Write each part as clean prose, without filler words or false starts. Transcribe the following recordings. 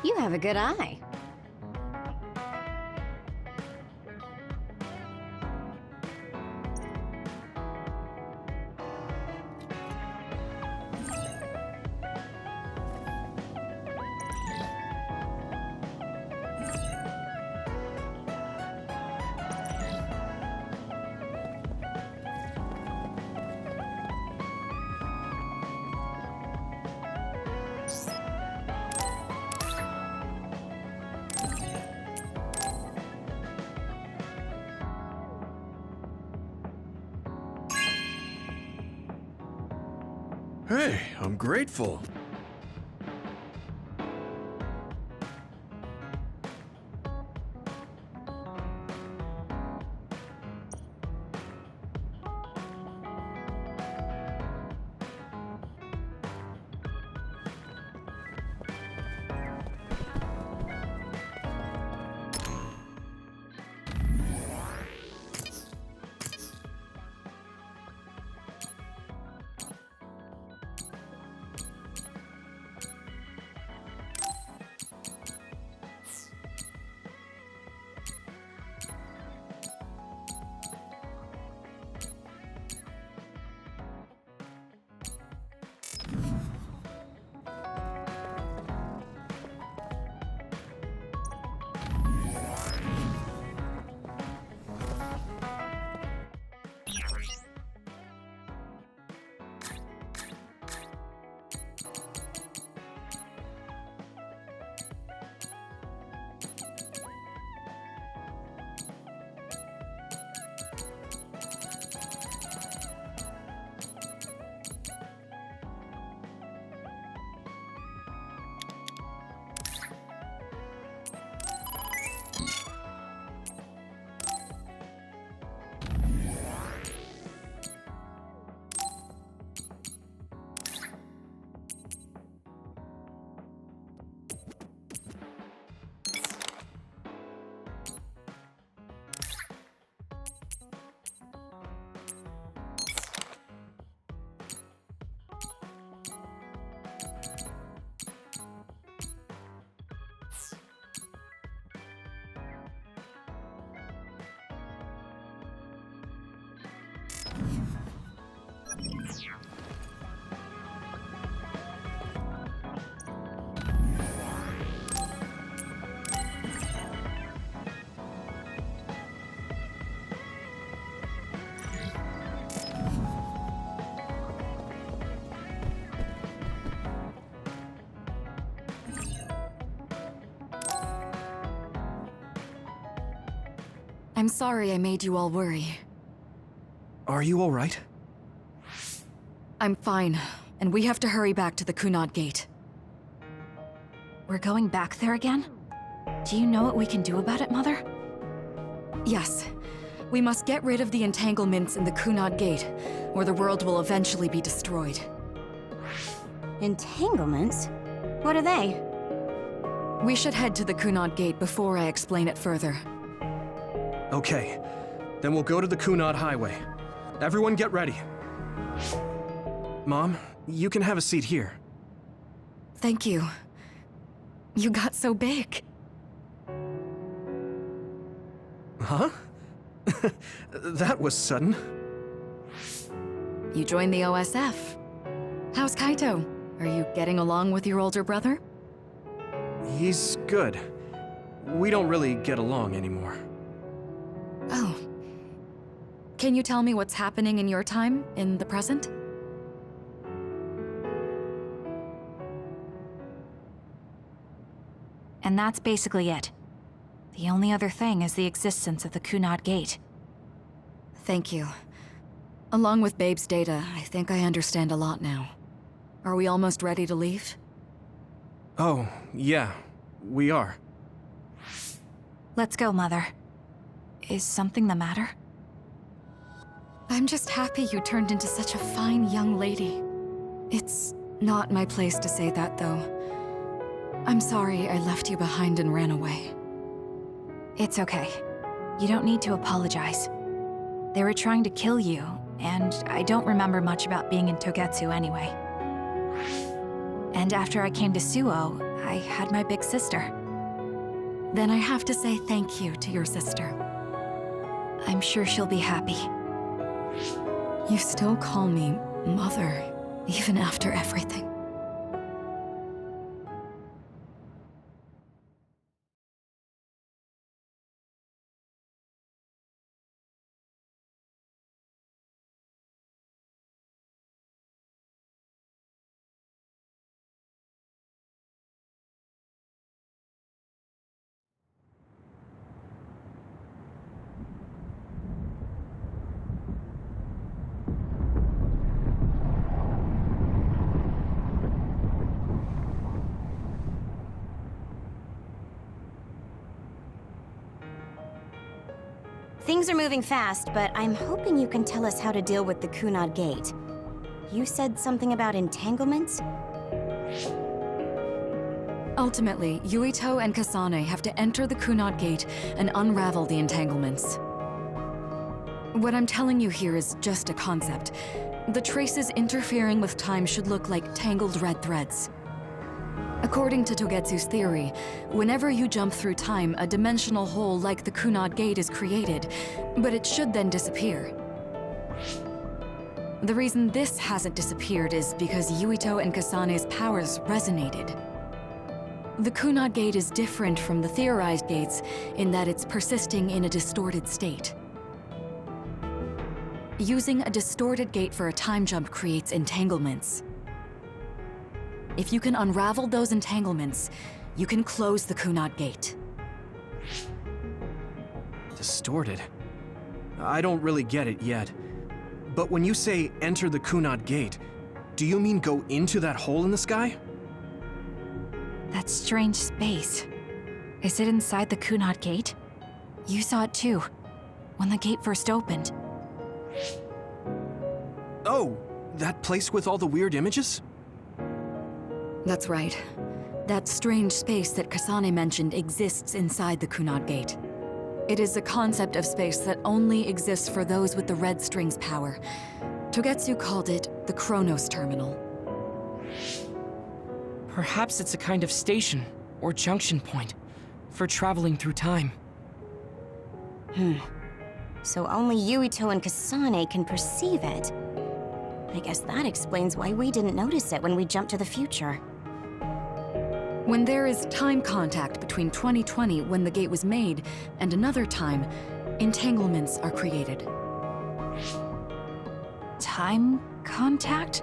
You have a good eye. Hey, I'm grateful. I'm sorry I made you all worry. Are you all right? I'm fine, and we have to hurry back to the Kunad Gate. We're going back there again? Do you know what we can do about it, Mother? Yes. We must get rid of the entanglements in the Kunad Gate, or the world will eventually be destroyed. Entanglements? What are they? We should head to the Kunad Gate before I explain it further. Okay. Then we'll go to the Kunad Highway. Everyone get ready. Mom, you can have a seat here. Thank you. You got so big. Huh? That was sudden. You joined the OSF. How's Kaito? Are you getting along with your older brother? He's good. We don't really get along anymore. Oh. Can you tell me what's happening in your time, in the present? And that's basically it. The only other thing is the existence of the Kunad Gate. Thank you. Along with Babe's data, I think I understand a lot now. Are we almost ready to leave? Oh, yeah. we are. Let's go, Mother. Is something the matter? I'm just happy you turned into such a fine young lady. It's not my place to say that, though. I'm sorry I left you behind and ran away. It's okay. You don't need to apologize. They were trying to kill you, and I don't remember much about being in Togetsu anyway. And after I came to Suo, I had my big sister. Then I have to say thank you to your sister. I'm sure she'll be happy. You still call me Mother, even after everything. Things are moving fast, but I'm hoping you can tell us how to deal with the Kunad Gate. You said something about entanglements? Ultimately, Yuito and Kasane have to enter the Kunad Gate and unravel the entanglements. What I'm telling you here is just a concept. The traces interfering with time should look like tangled red threads. According to Togetsu's theory, whenever you jump through time, a dimensional hole like the Kunad Gate is created, but it should then disappear. The reason this hasn't disappeared is because Yuito and Kasane's powers resonated. The Kunad Gate is different from the theorized gates in that it's persisting in a distorted state. Using a distorted gate for a time jump creates entanglements. If you can unravel those entanglements, you can close the Kunad Gate. Distorted? I don't really get it yet. But when you say enter the Kunad Gate, do you mean go into that hole in the sky? That strange space. Is it inside the Kunad Gate? You saw it too, when the gate first opened. Oh, that place with all the weird images? That's right. That strange space that Kasane mentioned exists inside the Kunad Gate. It is a concept of space that only exists for those with the red string's power. Togetsu called it the Chronos Terminal. Perhaps it's a kind of station or junction point for traveling through time. So only Yuito and Kasane can perceive it. I guess that explains why we didn't notice it when we jumped to the future. When there is time contact between 2020, when the gate was made, and another time, entanglements are created. Time contact?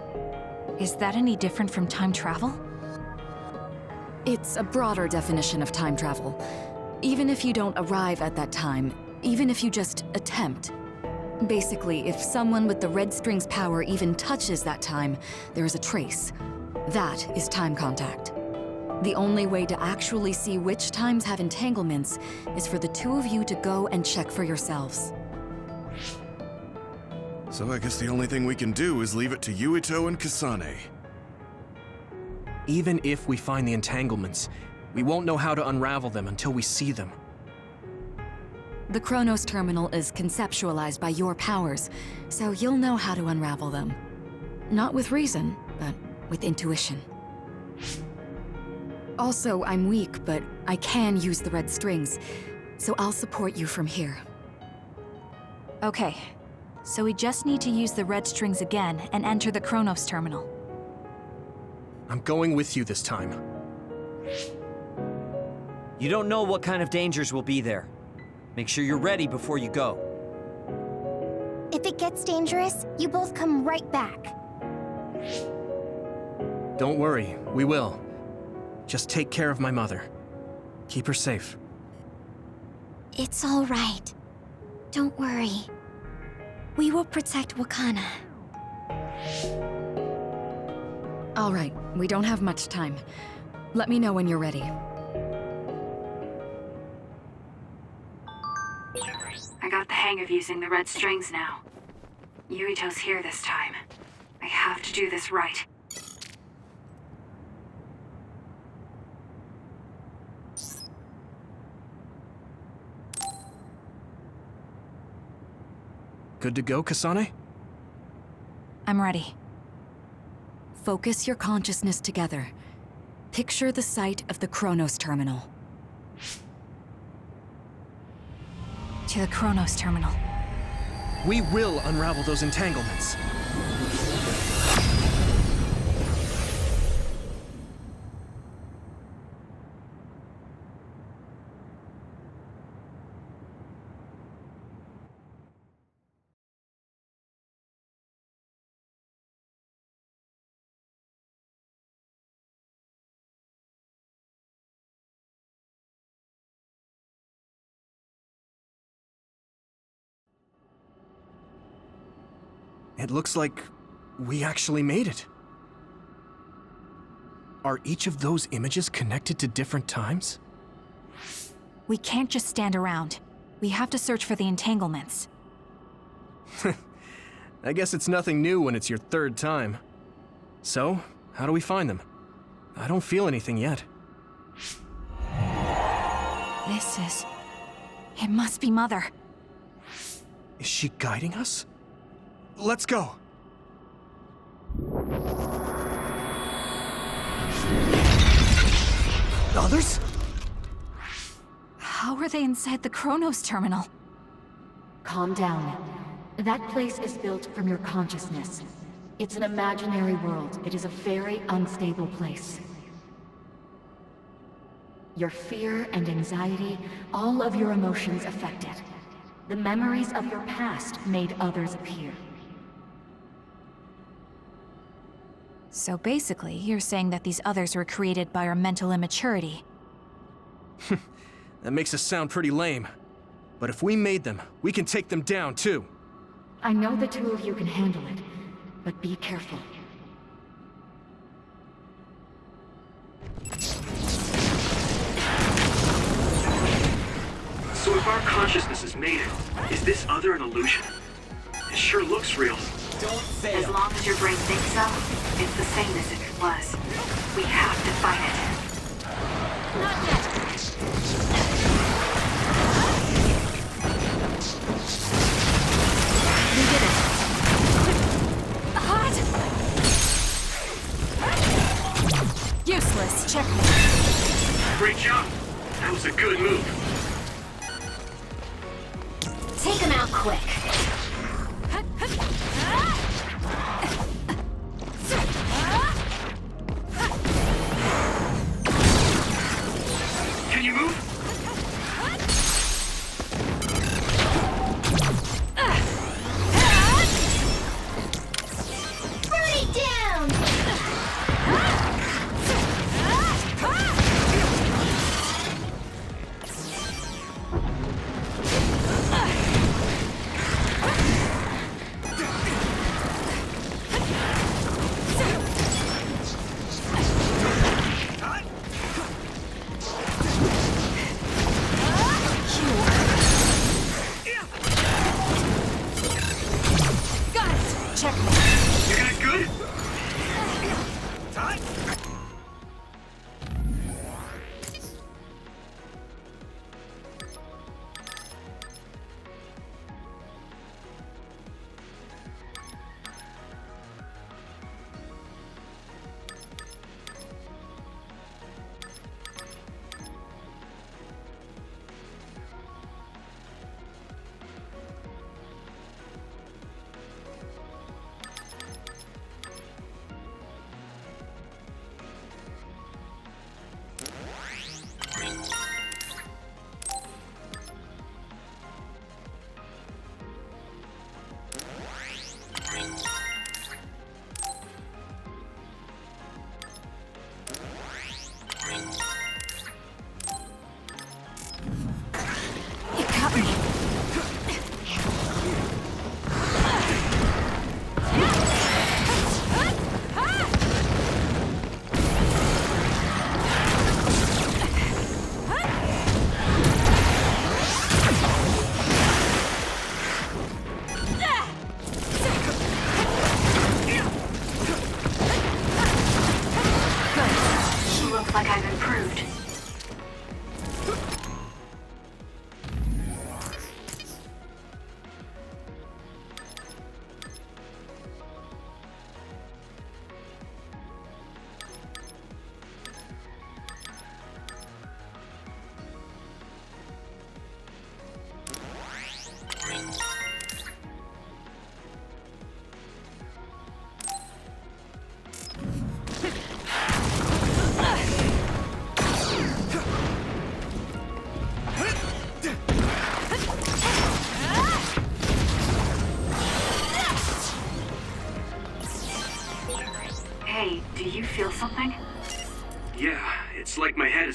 Is that any different from time travel? It's a broader definition of time travel. Even if you don't arrive at that time, even if you just attempt. Basically, if someone with the red string's power even touches that time, there is a trace. That is time contact. The only way to actually see which times have entanglements is for the two of you to go and check for yourselves. So I guess the only thing we can do is leave it to Yuito and Kasane. Even if we find the entanglements, we won't know how to unravel them until we see them. The Chronos Terminal is conceptualized by your powers, so you'll know how to unravel them. Not with reason, but with intuition. Also, I'm weak, but I can use the red strings, so I'll support you from here. Okay, so we just need to use the red strings again and enter the Chronos Terminal. I'm going with you this time. You don't know what kind of dangers will be there. Make sure you're ready before you go. If it gets dangerous, you both come right back. Don't worry, we will. Just take care of my mother. Keep her safe. It's all right. Don't worry. We will protect Wakana. All right, we don't have much time. Let me know when you're ready. got the hang of using the red strings now. Yuito's here this time. I have to do this right. Good to go, Kasane? I'm ready. Focus your consciousness together. Picture the site of the Chronos Terminal. To the Chronos Terminal. We will unravel those entanglements. It looks like we actually made it. Are each of those images connected to different times? We can't just stand around. We have to search for the entanglements. I guess it's nothing new when it's your third time. So, how do we find them? I don't feel anything yet. It must be Mother. Is she guiding us? Let's go! Others? How are they inside the Chronos Terminal? Calm down. That place is built from your consciousness. It's an imaginary world. It is a very unstable place. Your fear and anxiety, all of your emotions affected. The memories of your past made others appear. So basically, you're saying that these others were created by our mental immaturity. That makes us sound pretty lame. But if we made them, we can take them down too. I know the two of you can handle it, but be careful. So if our consciousnesses made it, is this other an illusion? It sure looks real. As long as your brain thinks so, it's the same as if it was. We have to fight it. Not yet. We did it. Hot! Useless. Checkmate. Great job. That was a good move. Take him out quick. Can you move? Burn it down!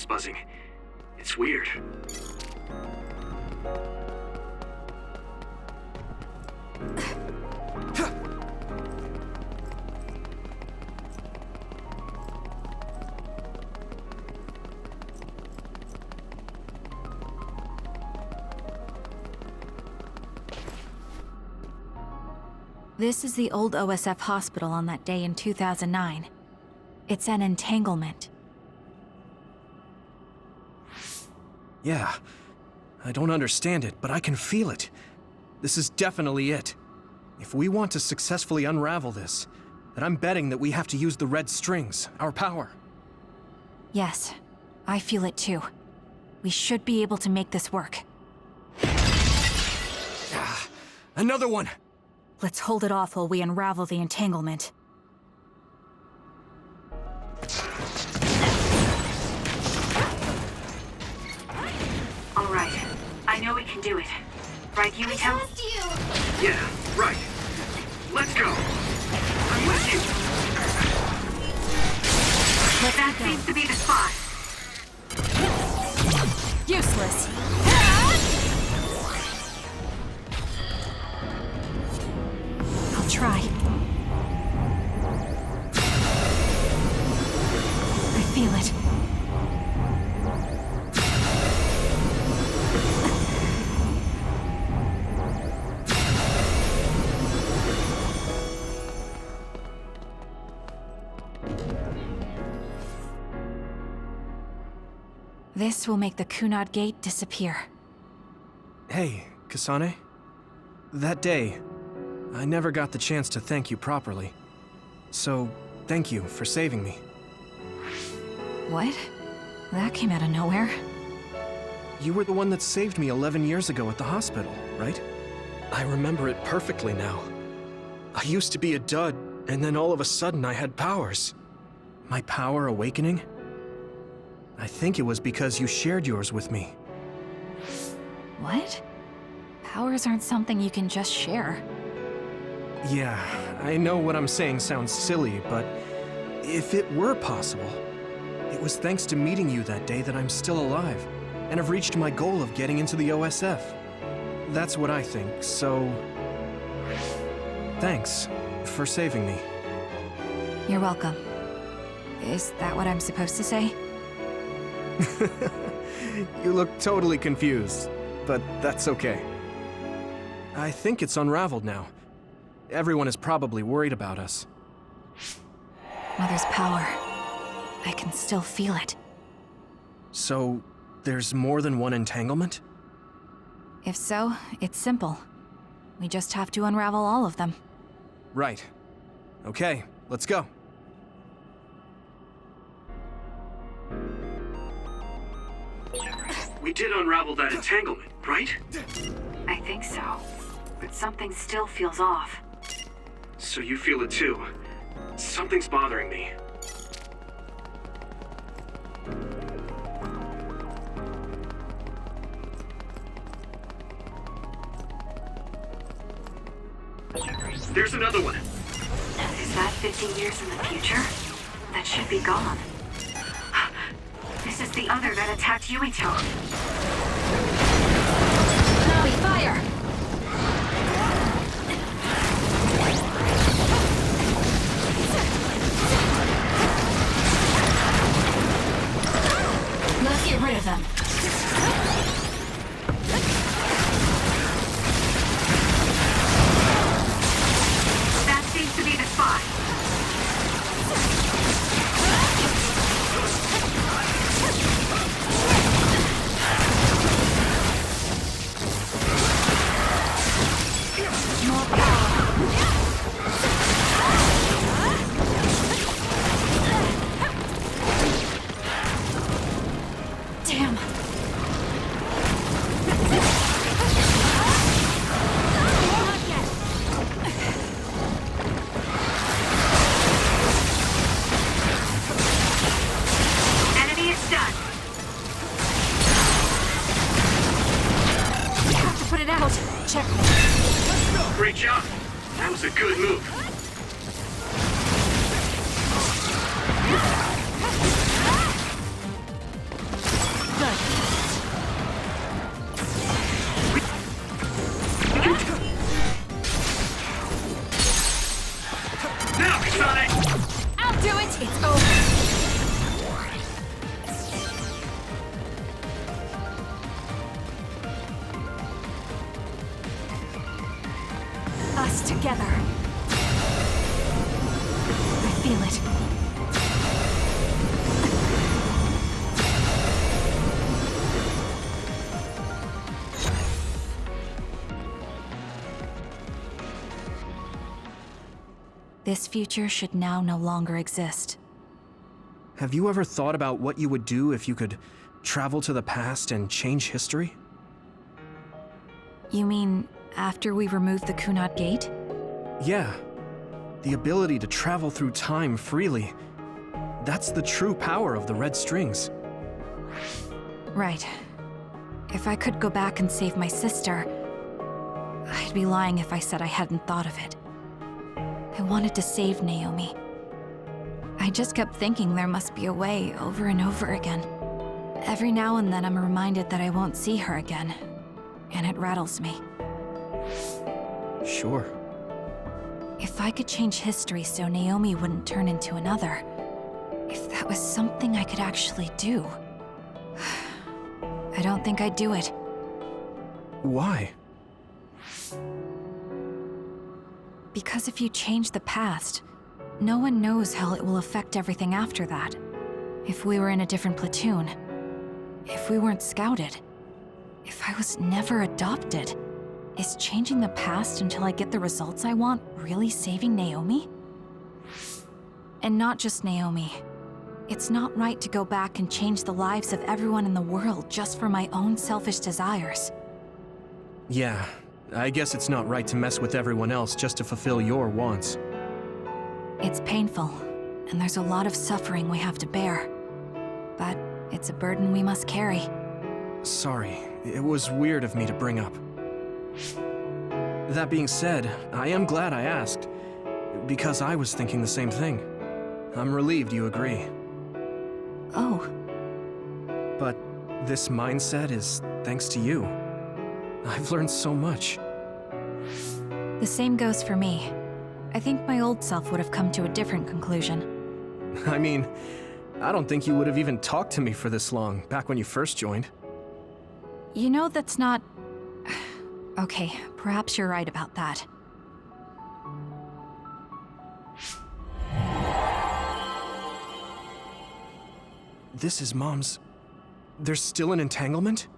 buzzing. It's weird. This is the old OSF hospital on that day in 2009. It's an entanglement. Yeah. I don't understand it, but I can feel it. This is definitely it. If we want to successfully unravel this, then I'm betting that we have to use the red strings, our power. Yes, I feel it too. We should be able to make this work. Another one! Let's hold it off while we unravel the entanglement. All right. I know we can do it. Right, Yuito? Yeah, right. Let's go. I'm with you. That seems to be the spot. Useless! I'll try. I feel it. This will make the Kunad Gate disappear. Hey, Kasane. That day, I never got the chance to thank you properly. So, thank you for saving me. What? That came out of nowhere. You were the one that saved me 11 years ago at the hospital, right? I remember it perfectly now. I used to be a dud, and then all of a sudden I had powers. My power awakening? I think it was because you shared yours with me. What? Powers aren't something you can just share. Yeah, I know what I'm saying sounds silly, but if it were possible, it was thanks to meeting you that day that I'm still alive, and have reached my goal of getting into the OSF. That's what I think, so... thanks for saving me. You're welcome. Is that what I'm supposed to say? You look totally confused, but that's okay. I think it's unraveled now. Everyone is probably worried about us. Mother's power. I can still feel it. So, there's more than one entanglement? If so, it's simple. We just have to unravel all of them. Right. Okay, let's go. We did unravel that entanglement, right? I think so. But something still feels off. So you feel it too. Something's bothering me. There's another one. Is that 50 years in the future? That should be gone. This is the other that attacked Yuito. Navi, fire! Let's get rid of them. That seems to be the spot. Damn. Enemy is done. Have to put it out. Check. Great job. That was a good move. us together. I feel it. This future should now no longer exist. Have you ever thought about what you would do if you could travel to the past and change history? You mean after we remove the Kunad Gate? Yeah. The ability to travel through time freely. That's the true power of the red strings. Right. If I could go back and save my sister, I'd be lying if I said I hadn't thought of it. I wanted to save Naomi. I just kept thinking there must be a way over and over again. Every now and then I'm reminded that I won't see her again, and it rattles me. Sure. If I could change history so Naomi wouldn't turn into another, if that was something I could actually do, I don't think I'd do it. Why? Because if you change the past, no one knows how it will affect everything after that. If we were in a different platoon, if we weren't scouted, if I was never adopted, is changing the past until I get the results I want really saving Naomi? And not just Naomi. It's not right to go back and change the lives of everyone in the world just for my own selfish desires. Yeah, I guess it's not right to mess with everyone else just to fulfill your wants. It's painful, and there's a lot of suffering we have to bear. But it's a burden we must carry. Sorry, it was weird of me to bring up. That being said, I am glad I asked, because I was thinking the same thing. I'm relieved you agree. Oh. But this mindset is thanks to you. I've learned so much. The same goes for me. I think my old self would have come to a different conclusion. I mean, I don't think you would have even talked to me for this long, back when you first joined. You know that's not... Okay, perhaps you're right about that. This is Mom's... There's still an entanglement?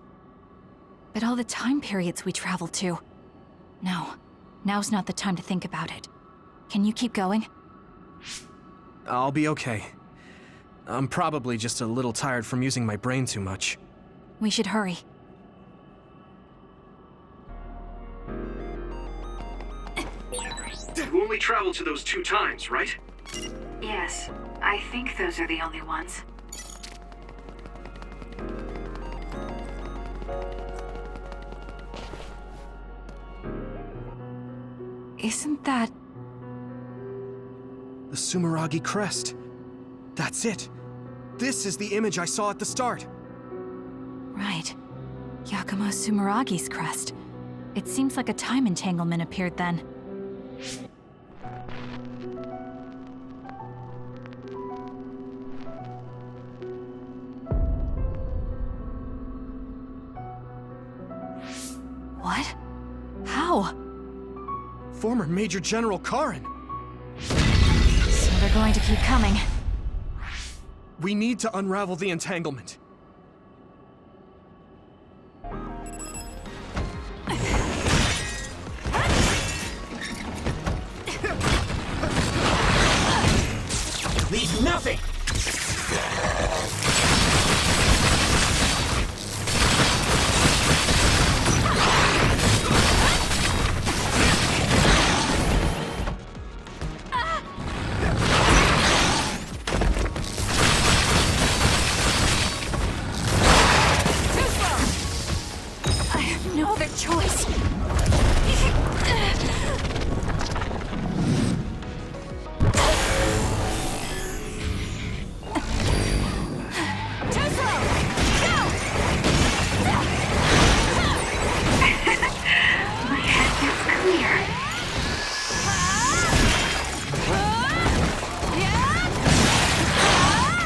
But all the time periods we traveled to... No, now's not the time to think about it. Can you keep going? I'll be okay. I'm probably just a little tired from using my brain too much. We should hurry. You only traveled to those 2 times, right? Yes, I think those are the only ones. Isn't that... The Sumeragi crest. That's it. This is the image I saw at the start. Right. Yakumo Sumeragi's crest. It seems like a time entanglement appeared then. What? How? Former Major General Karin. So they're going to keep coming. We need to unravel the entanglement. Leave nothing! I have no other choice.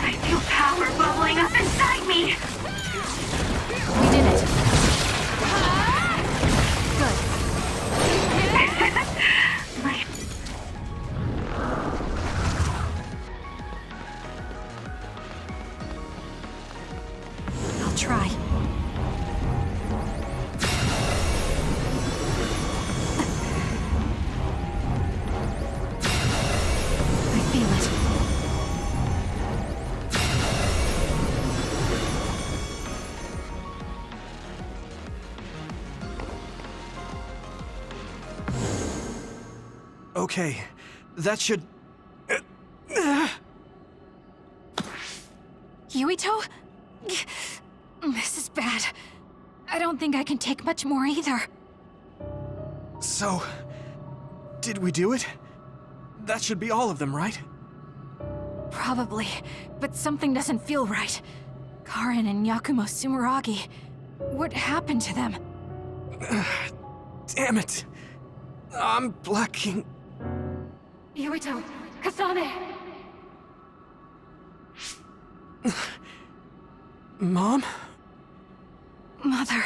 I feel power bubbling up inside me! We did it. Okay, that should... Yuito? This is bad. I don't think I can take much more either. So, did we do it? That should be all of them, right? Probably, but something doesn't feel right. Karin and Yakumo Sumeragi. What happened to them? Damn it! I'm blacking... Yuito! Kasane! Mom? Mother.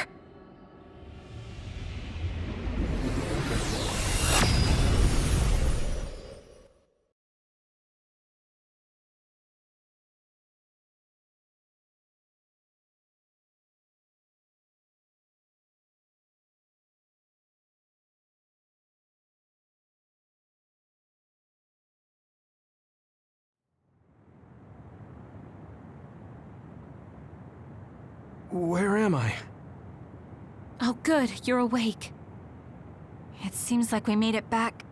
Where am I? Oh good, you're awake. It seems like we made it back.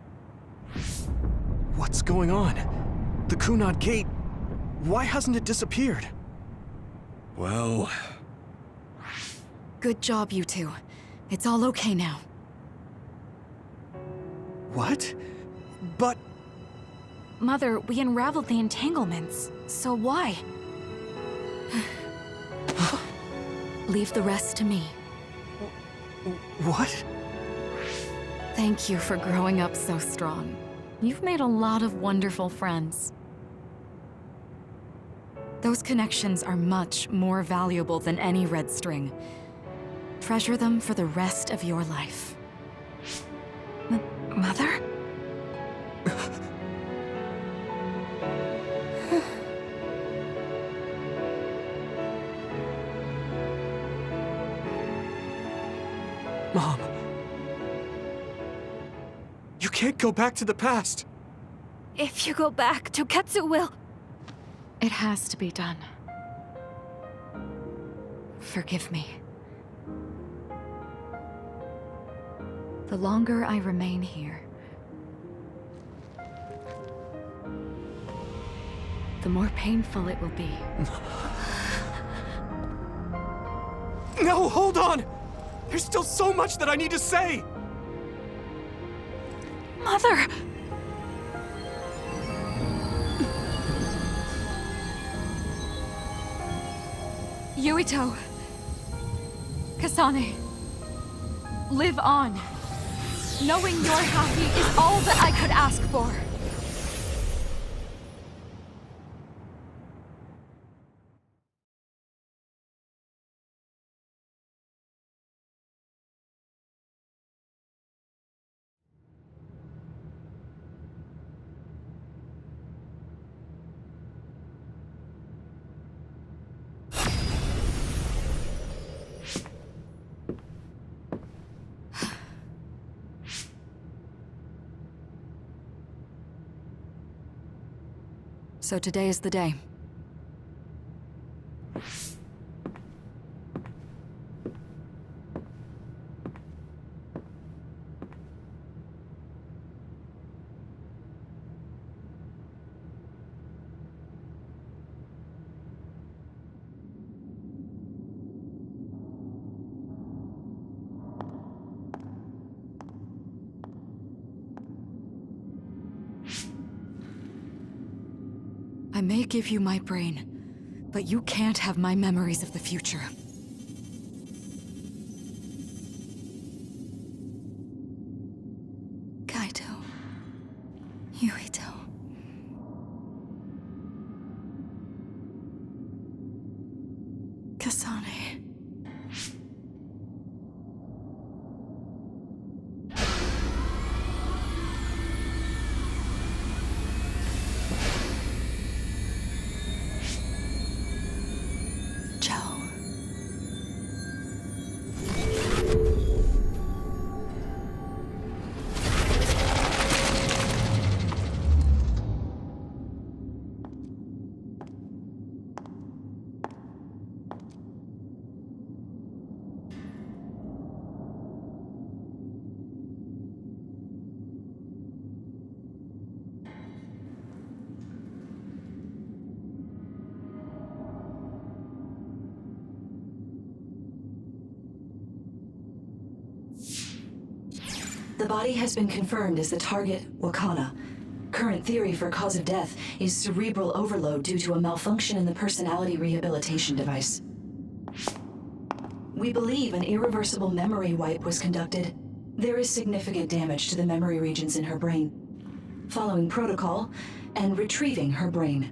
What's going on? The Kunad Gate... Why hasn't it disappeared? Well, Good job, you two. It's all okay now. What? But... Mother, we unraveled the entanglements, so why? Leave the rest to me. What? Thank you for growing up so strong. You've made a lot of wonderful friends. Those connections are much more valuable than any red string. Treasure them for the rest of your life. Mother? Mom. You can't go back to the past. If you go back, Toketsu will... It has to be done. Forgive me. The longer I remain here, the more painful it will be. No, hold on! There's still so much that I need to say! Mother! Yuito. Kasane. Live on. Knowing you're happy is all that I could ask for. So today is the day. I may give you my brain, but you can't have my memories of the future. Kaito. Yuito. Kasane. Joe. The body has been confirmed as the target, Wakana. Current theory for cause of death is cerebral overload due to a malfunction in the personality rehabilitation device. We believe an irreversible memory wipe was conducted. There is significant damage to the memory regions in her brain. Following protocol and retrieving her brain.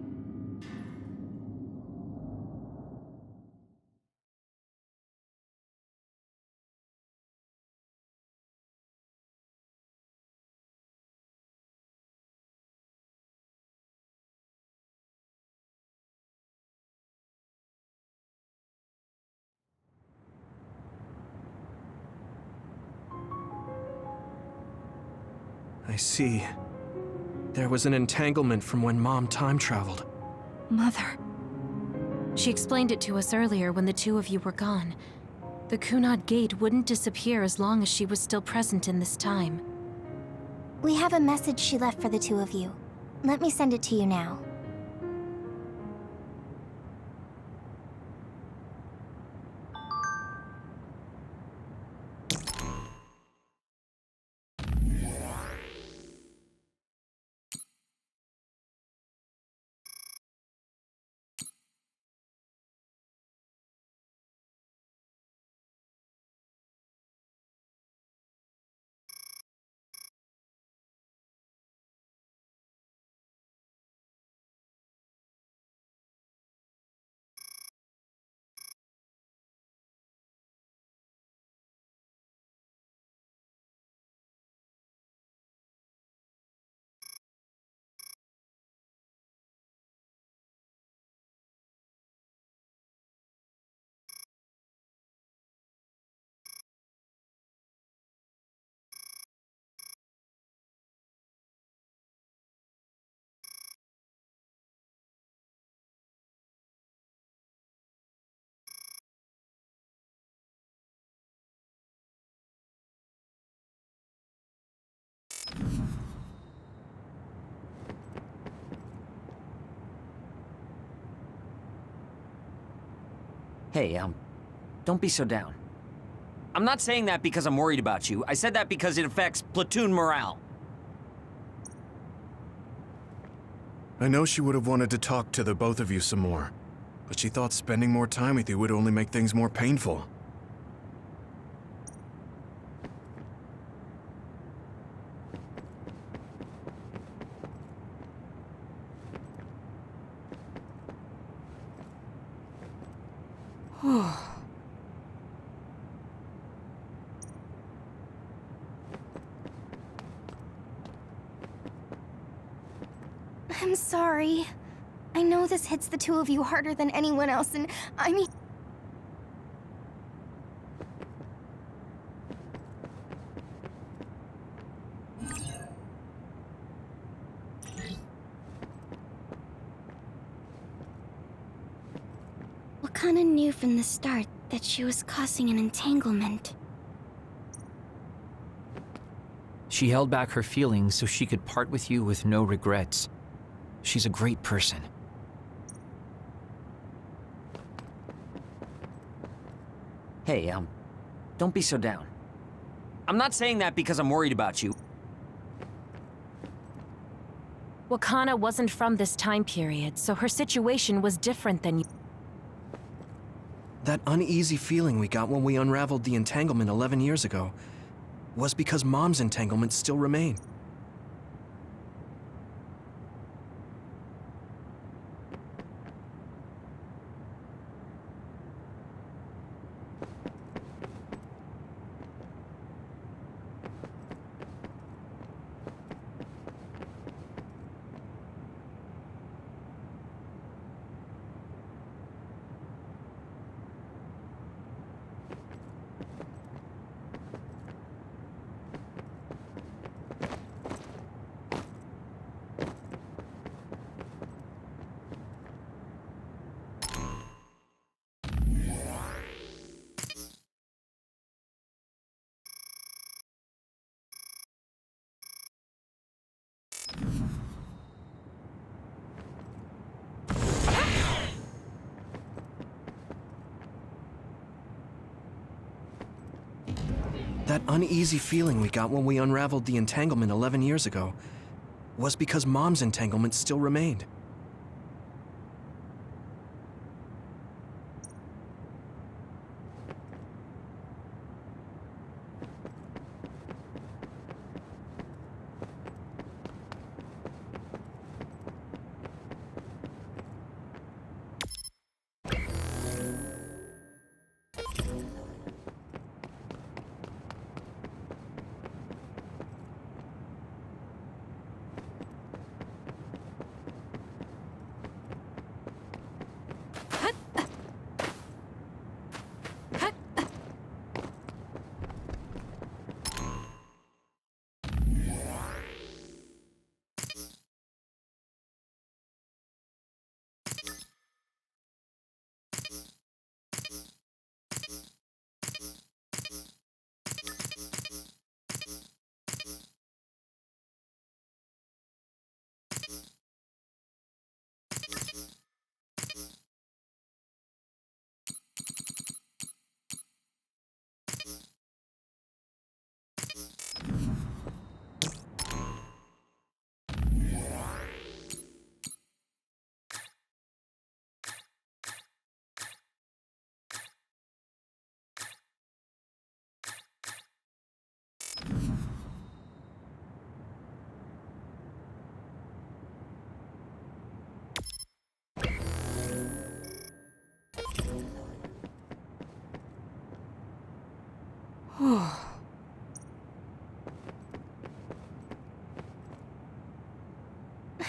I see. There was an entanglement from when Mom time traveled. Mother. She explained it to us earlier when the two of you were gone. The Kunad Gate wouldn't disappear as long as she was still present in this time. We have a message she left for the two of you. Let me send it to you now. Hey, don't be so down. I'm not saying that because I'm worried about you. I said that because it affects platoon morale. I know she would have wanted to talk to the both of you some more, but she thought spending more time with you would only make things more painful. I'm sorry. I know this hits the two of you harder than anyone else, and I mean... Wakana knew from the start that she was causing an entanglement. She held back her feelings so she could part with you with no regrets. She's a great person. Hey, don't be so down. I'm not saying that because I'm worried about you. Wakana wasn't from this time period, so her situation was different than you. That uneasy feeling we got when we unraveled the entanglement 11 years ago was because Mom's entanglements still remain. That uneasy feeling we got when we unraveled the entanglement 11 years ago was because Mom's entanglement still remained.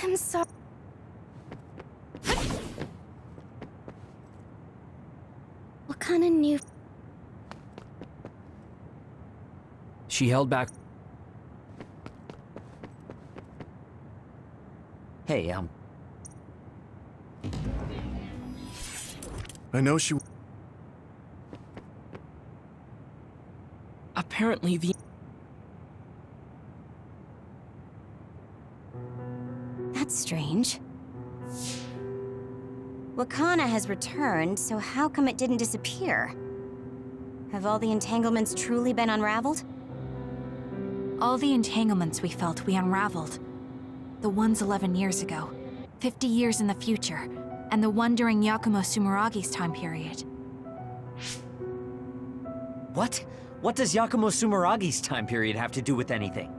I'm sorry. What kind of new... She held back. Hey, I know she... Apparently the... That's strange. Wakana has returned, so how come it didn't disappear? Have all the entanglements truly been unraveled? All the entanglements we felt we unraveled. The ones 11 years ago, 50 years in the future, and the one during Yakumo Sumeragi's time period. what? What does Yakumo Sumeragi's time period have to do with anything?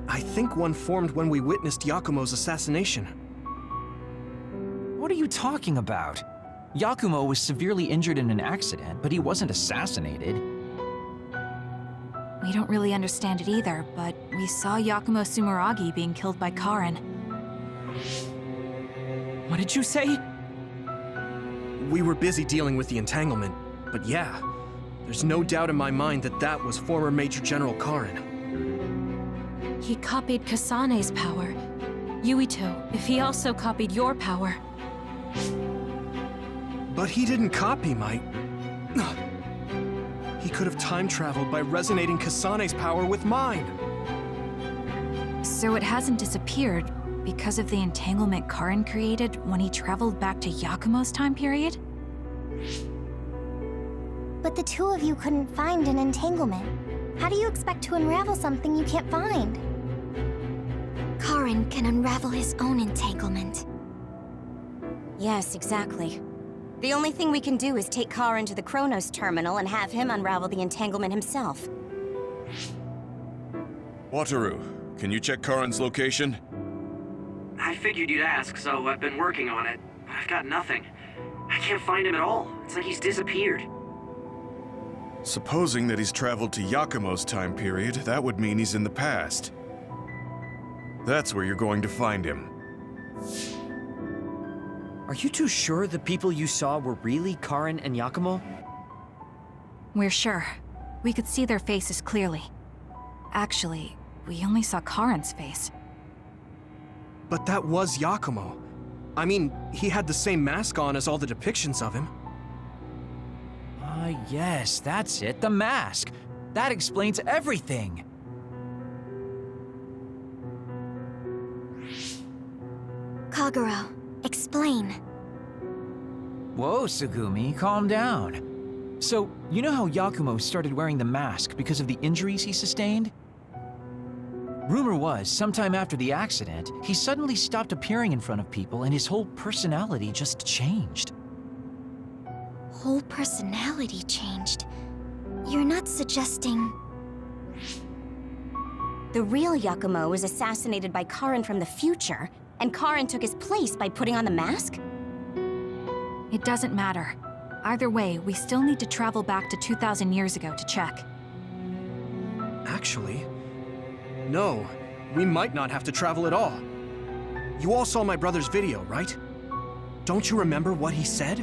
I think one formed when we witnessed Yakumo's assassination. What are you talking about? Yakumo was severely injured in an accident, but he wasn't assassinated. We don't really understand it either, but we saw Yakumo Sumeragi being killed by Karin. What did you say? We were busy dealing with the entanglement, but yeah, there's no doubt in my mind that that was former Major General Karin. He copied Kasane's power. Yuito, if he also copied your power. But he didn't copy my... He could have time-traveled by resonating Kasane's power with mine. So it hasn't disappeared because of the entanglement Karin created when he traveled back to Yakumo's time period? But the two of you couldn't find an entanglement. How do you expect to unravel something you can't find? Karin can unravel his own entanglement. Yes, exactly. The only thing we can do is take Karin to the Chronos terminal and have him unravel the entanglement himself. Wataru, can you check Karin's location? I figured you'd ask, so I've been working on it. I've got nothing. I can't find him at all. It's like he's disappeared. Supposing that he's traveled to Yakumo's time period, that would mean he's in the past. That's where you're going to find him. Are you too sure the people you saw were really Karin and Yakumo? We're sure. We could see their faces clearly. Actually, we only saw Karin's face. But that was Yakumo. I mean, he had the same mask on as all the depictions of him. Yes, that's it, the mask. That explains everything. Kagero, explain. Whoa, Tsugumi, calm down. So, you know how Yakumo started wearing the mask because of the injuries he sustained? Rumor was, sometime after the accident, he suddenly stopped appearing in front of people and his whole personality just changed. Whole personality changed. You're not suggesting... The real Yakumo was assassinated by Karin from the future, and Karin took his place by putting on the mask? It doesn't matter. Either way, we still need to travel back to 2,000 years ago to check. Actually, no. We might not have to travel at all. You all saw my brother's video, right? Don't you remember what he said?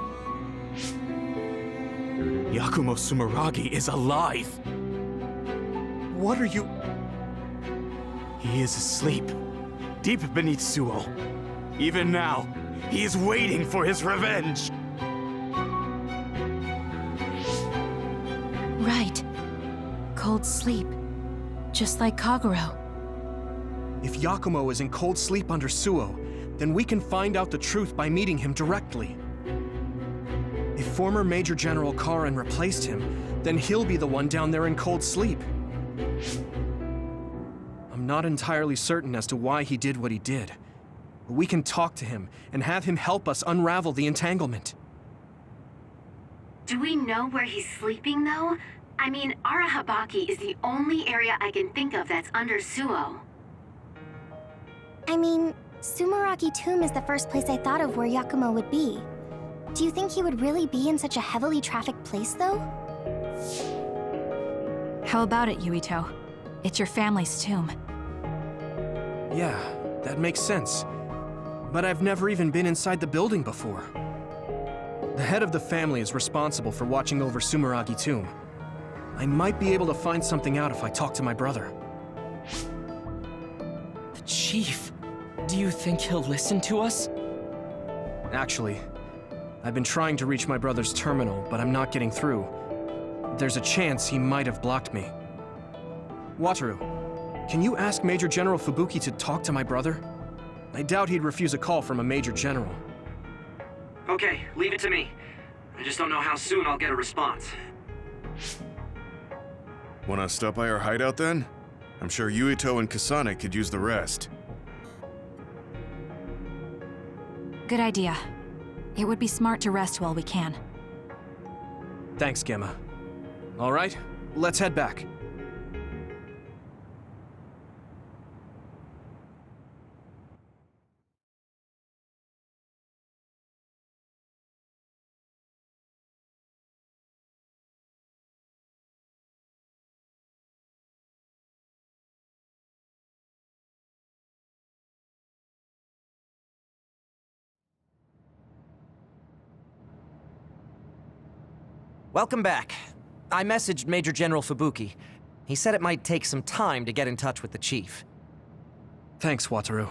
Yakumo Sumeragi is alive! What are you... He is asleep, deep beneath Suo. Even now, he is waiting for his revenge! Right. Cold sleep. Just like Kagero. If Yakumo is in cold sleep under Suo, then we can find out the truth by meeting him directly. If former Major General Karin replaced him, then he'll be the one down there in cold sleep. I'm not entirely certain as to why he did what he did, but we can talk to him and have him help us unravel the entanglement. Do we know where he's sleeping, though? I mean, Arahabaki is the only area I can think of that's under Suo. I mean, Sumeragi Tomb is the first place I thought of where Yakumo would be. Do you think he would really be in such a heavily trafficked place, though? How about it, Yuito? It's your family's tomb. Yeah, that makes sense. But I've never even been inside the building before. The head of the family is responsible for watching over Sumeragi Tomb. I might be able to find something out if I talk to my brother. The Chief. Do you think he'll listen to us? Actually, I've been trying to reach my brother's terminal, but I'm not getting through. There's a chance he might have blocked me. Wataru, can you ask Major General Fubuki to talk to my brother? I doubt he'd refuse a call from a Major General. Okay, leave it to me. I just don't know how soon I'll get a response. Wanna stop by our hideout then? I'm sure Yuito and Kasane could use the rest. Good idea. It would be smart to rest while we can. Thanks, Gemma. All right, let's head back. Welcome back. I messaged Major General Fubuki. He said it might take some time to get in touch with the Chief. Thanks, Wataru.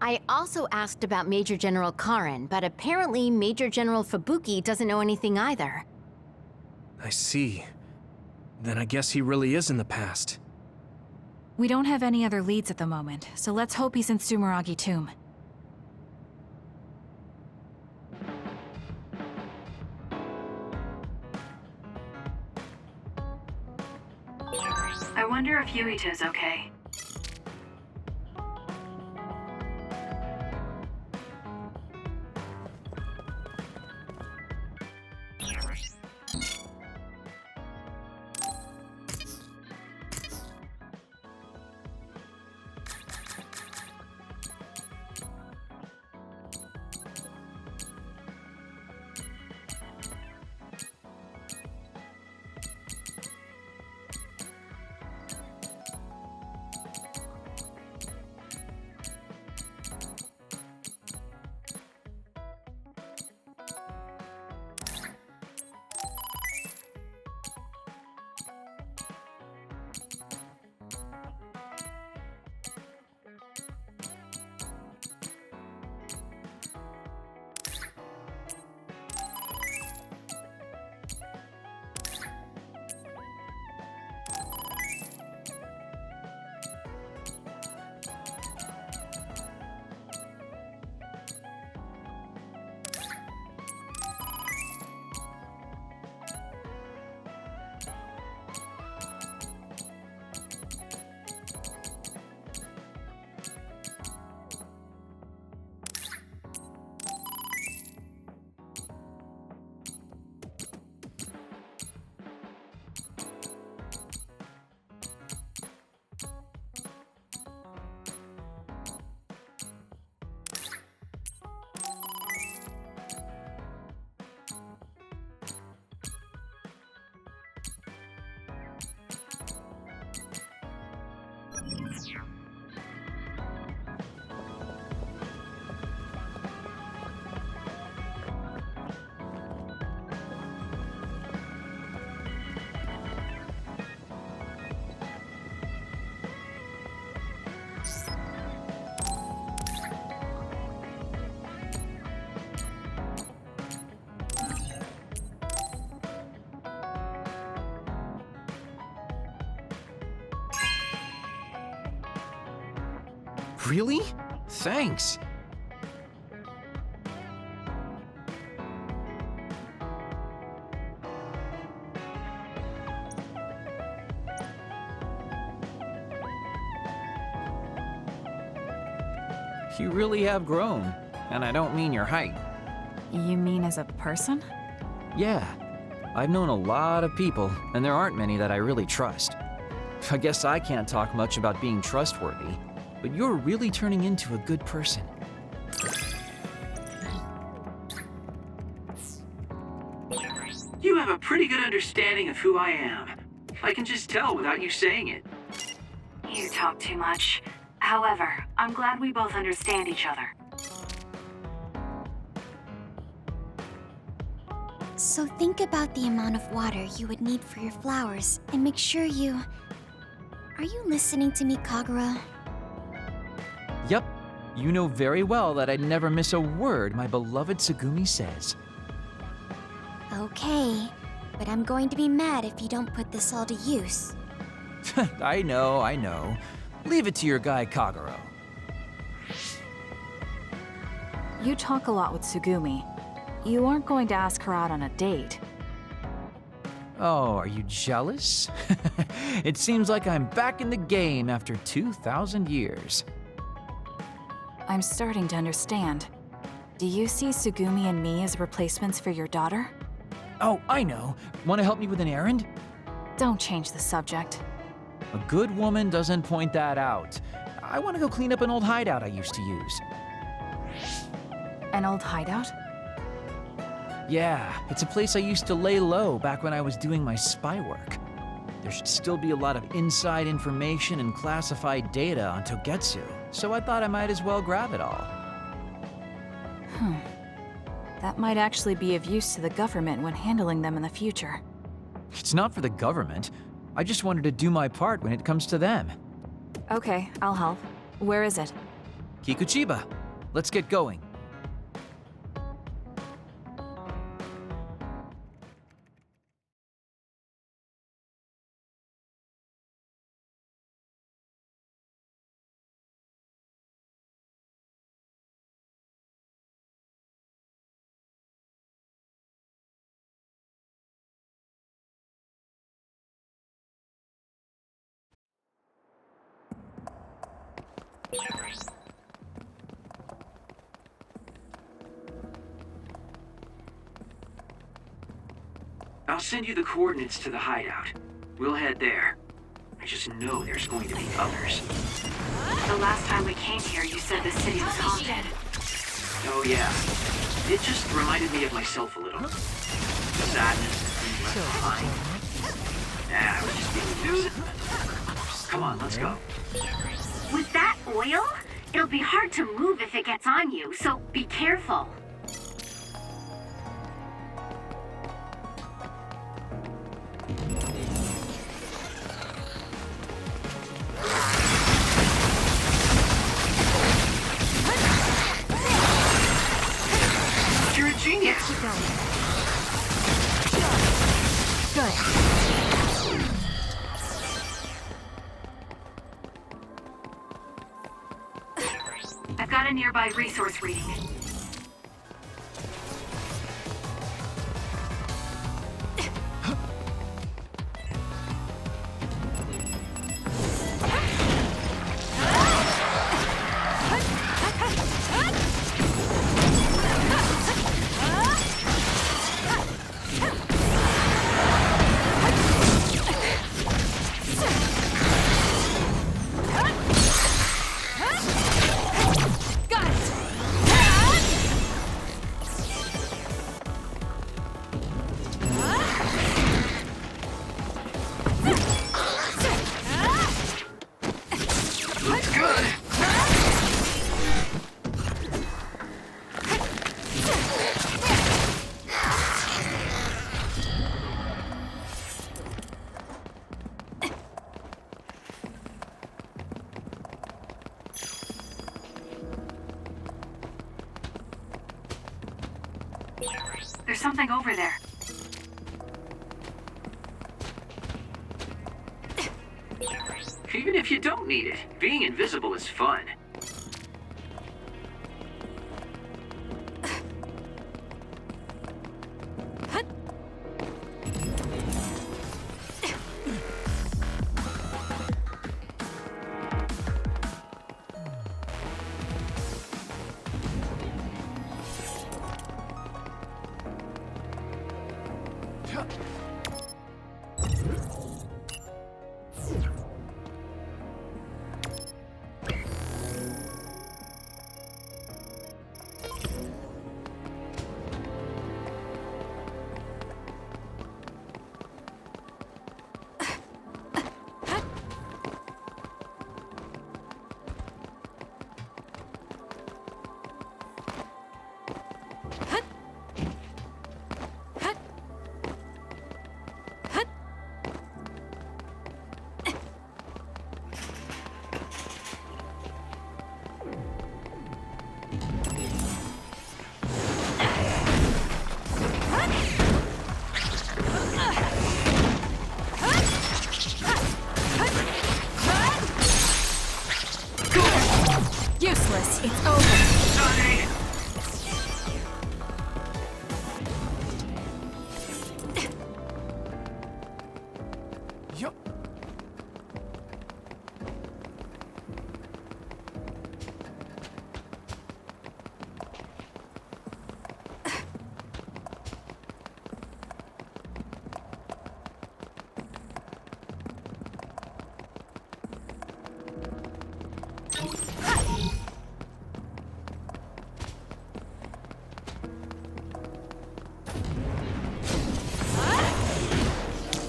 I also asked about Major General Karin, but apparently Major General Fubuki doesn't know anything either. I see. Then I guess he really is in the past. We don't have any other leads at the moment, so let's hope he's in Sumeragi Tomb. I wonder if Yuito's okay. Really? Thanks. You really have grown, and I don't mean your height. You mean as a person? Yeah, I've known a lot of people, and there aren't many that I really trust. I guess I can't talk much about being trustworthy, but you're really turning into a good person. You have a pretty good understanding of who I am. I can just tell without you saying it. You talk too much. However, I'm glad we both understand each other. So think about the amount of water you would need for your flowers, and make sure you... Are you listening to me, Kagura? Yep, you know very well that I'd never miss a word my beloved Tsugumi says. Okay, but I'm going to be mad if you don't put this all to use. I know. Leave it to your guy Kaguro. You talk a lot with Tsugumi. You aren't going to ask her out on a date. Oh, are you jealous? It seems like I'm back in the game after 2,000 years. I'm starting to understand. Do you see Tsugumi and me as replacements for your daughter? Oh, I know. Want to help me with an errand? Don't change the subject. A good woman doesn't point that out. I want to go clean up an old hideout I used to use. An old hideout? Yeah, it's a place I used to lay low back when I was doing my spy work. There should still be a lot of inside information and classified data on Togetsu, so I thought I might as well grab it all. That might actually be of use to the government when handling them in the future. It's not for the government. I just wanted to do my part when it comes to them. Okay, I'll help. Where is it? Kikuchiba, let's get going. I'll send you the coordinates to the hideout. We'll head there. I just know there's going to be others. The last time we came here, you said the city was haunted. Oh yeah. It just reminded me of myself a little. Sadness being left behind. I was just being nuisance. Come on, let's go. With that oil, it'll be hard to move if it gets on you, so be careful. You're a genius. Keep going. Good. I've got a nearby resource reading. There's something over there. Even if you don't need it, being invisible is fun.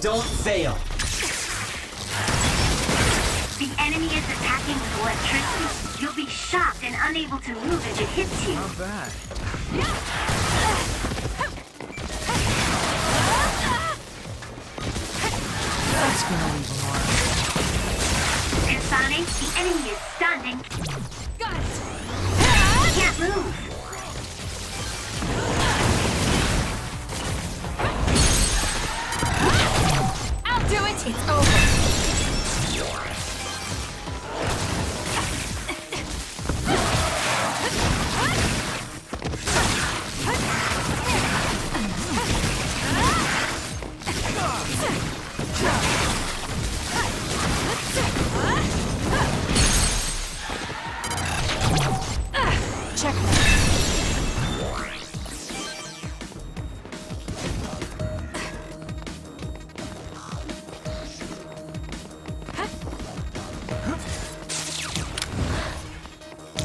Don't fail. The enemy is attacking with electricity. You'll be shocked and unable to move if it hits you. Not bad. That's gonna leave a mark. Kasane, the enemy is stunned and Got it! can't move. I'll do it! It's over.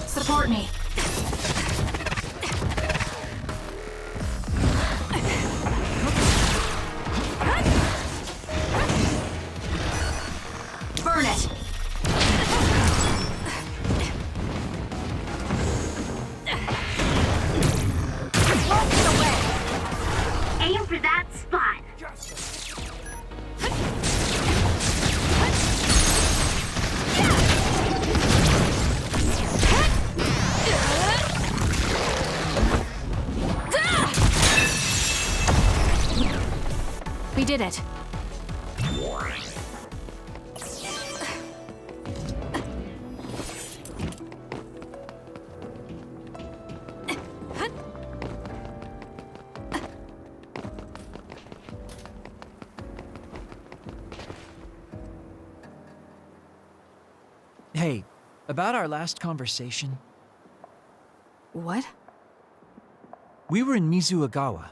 Support me. Burn it! Aim for that spot. We did it. Hey, about our last conversation. What? We were in Mizuagawa.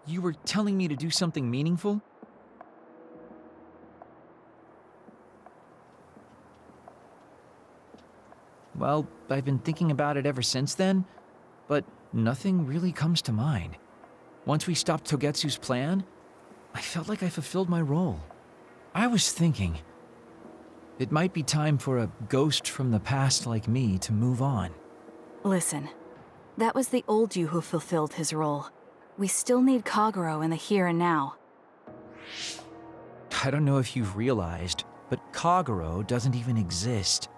You were telling me to do something meaningful? Well, I've been thinking about it ever since then, but nothing really comes to mind. Once we stopped Togetsu's plan, I felt like I fulfilled my role. I was thinking, it might be time for a ghost from the past like me to move on. Listen, that was the old you who fulfilled his role. We still need Kagero in the here and now. I don't know if you've realized, but Kagero doesn't even exist.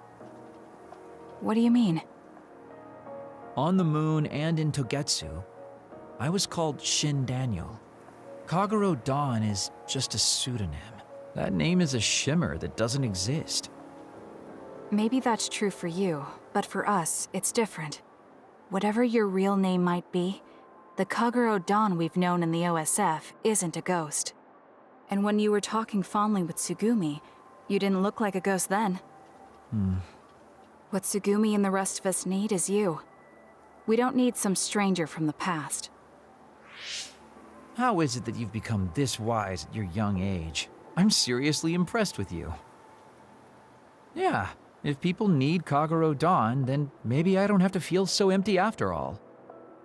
What do you mean? On the moon and in Togetsu, I was called Shin Daniel. Kagero Dawn is just a pseudonym. That name is a shimmer that doesn't exist. Maybe that's true for you, but for us, it's different. Whatever your real name might be, the Kagero Dawn we've known in the OSF isn't a ghost. And when you were talking fondly with Tsugumi, you didn't look like a ghost then. What Tsugumi and the rest of us need is you. We don't need some stranger from the past. How is it that you've become this wise at your young age? I'm seriously impressed with you. Yeah, if people need Kagero Dawn, then maybe I don't have to feel so empty after all.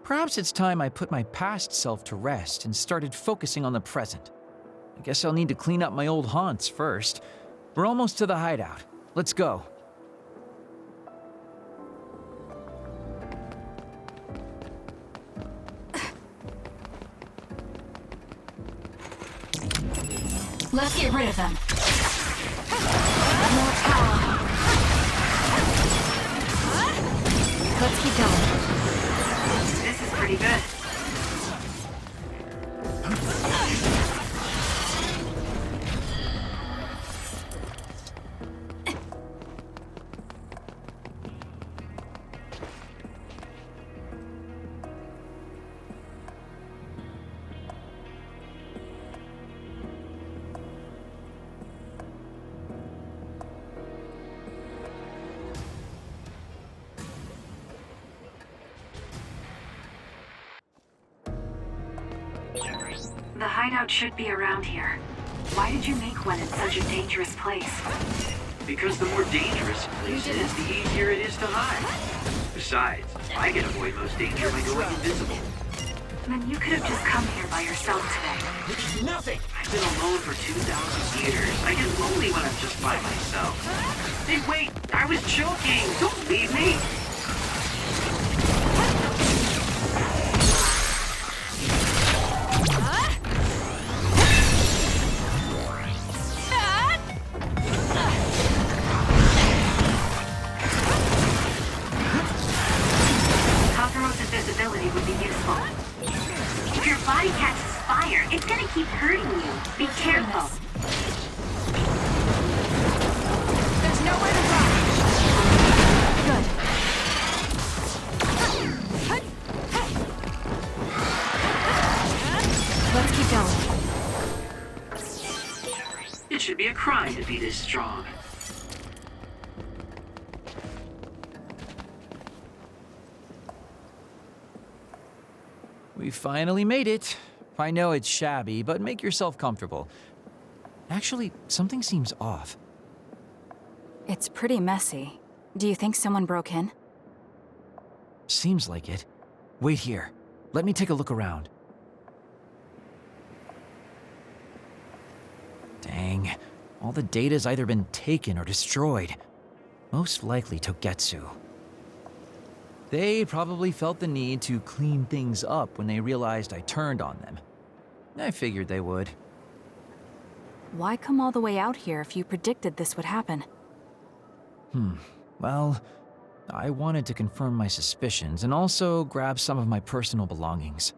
Perhaps it's time I put my past self to rest and started focusing on the present. I guess I'll need to clean up my old haunts first. We're almost to the hideout. Let's go. Let's get rid of them. More power. Let's keep going. This is pretty good. The hideout should be around here. Why did you make one in such a dangerous place? Because the more dangerous a place is, the easier it is to hide. Besides, I can avoid most danger by going invisible. Then you could have just come here by yourself today. Nothing! I've been alone for 2,000 years. I get lonely when I'm just by myself. Hey, wait! I was joking! Don't leave me! Invisibility would be useful. If your body catches fire, it's gonna keep hurting you. Be careful. There's nowhere to run. Good. Let's keep going. It should be a crime to be this strong. We finally made it. I know it's shabby, but make yourself comfortable. Actually, something seems off. It's pretty messy. Do you think someone broke in? Seems like it. Wait here. Let me take a look around. Dang. All the data's either been taken or destroyed. Most likely Togetsu. They probably felt the need to clean things up when they realized I turned on them. I figured they would. Why come all the way out here if you predicted this would happen? Well, I wanted to confirm my suspicions and also grab some of my personal belongings.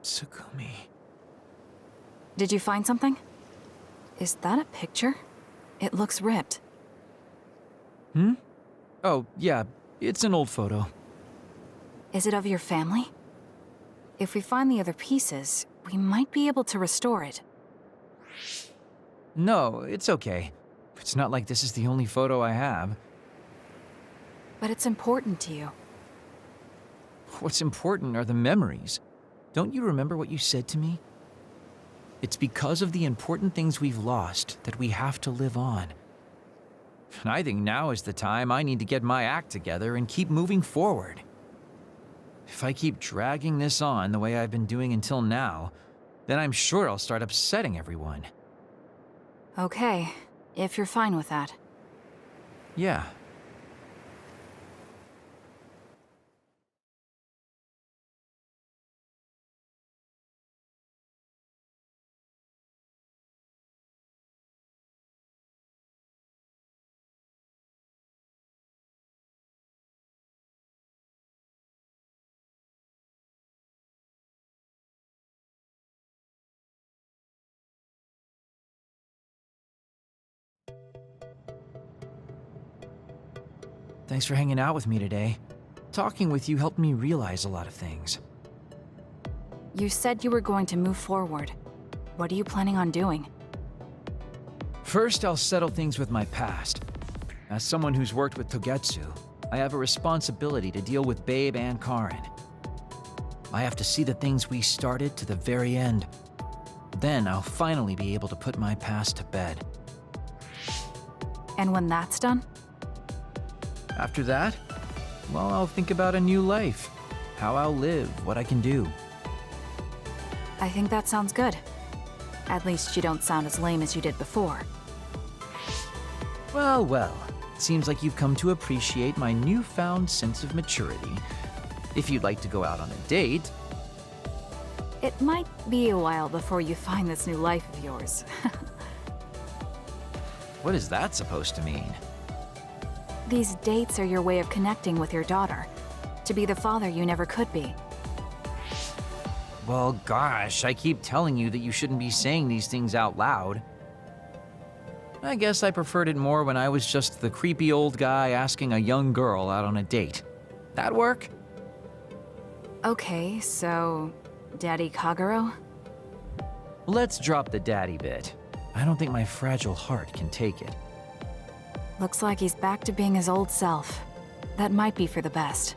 Tsukumi. Did you find something? Is that a picture? It looks ripped. Oh, yeah, it's an old photo. Is it of your family? If we find the other pieces, we might be able to restore it. No, it's okay. It's not like this is the only photo I have. But it's important to you. What's important are the memories. Don't you remember what you said to me? It's because of the important things we've lost that we have to live on. And I think now is the time I need to get my act together and keep moving forward. If I keep dragging this on the way I've been doing until now, then I'm sure I'll start upsetting everyone. Okay, if you're fine with that. Yeah. Thanks for hanging out with me today. Talking with you helped me realize a lot of things. You said you were going to move forward. What are you planning on doing? First, I'll settle things with my past. As someone who's worked with Togetsu, I have a responsibility to deal with Babe and Karen. I have to see the things we started to the very end. Then I'll finally be able to put my past to bed. And when that's done? After that, well, I'll think about a new life. How I'll live, what I can do. I think that sounds good. At least you don't sound as lame as you did before. Well, well. It seems like you've come to appreciate my newfound sense of maturity. If you'd like to go out on a date... It might be a while before you find this new life of yours. What is that supposed to mean? These dates are your way of connecting with your daughter. To be the father you never could be. Well, gosh, I keep telling you that you shouldn't be saying these things out loud. I guess I preferred it more when I was just the creepy old guy asking a young girl out on a date. That work? Okay, so... Daddy Kagero? Let's drop the daddy bit. I don't think my fragile heart can take it. Looks like he's back to being his old self. That might be for the best.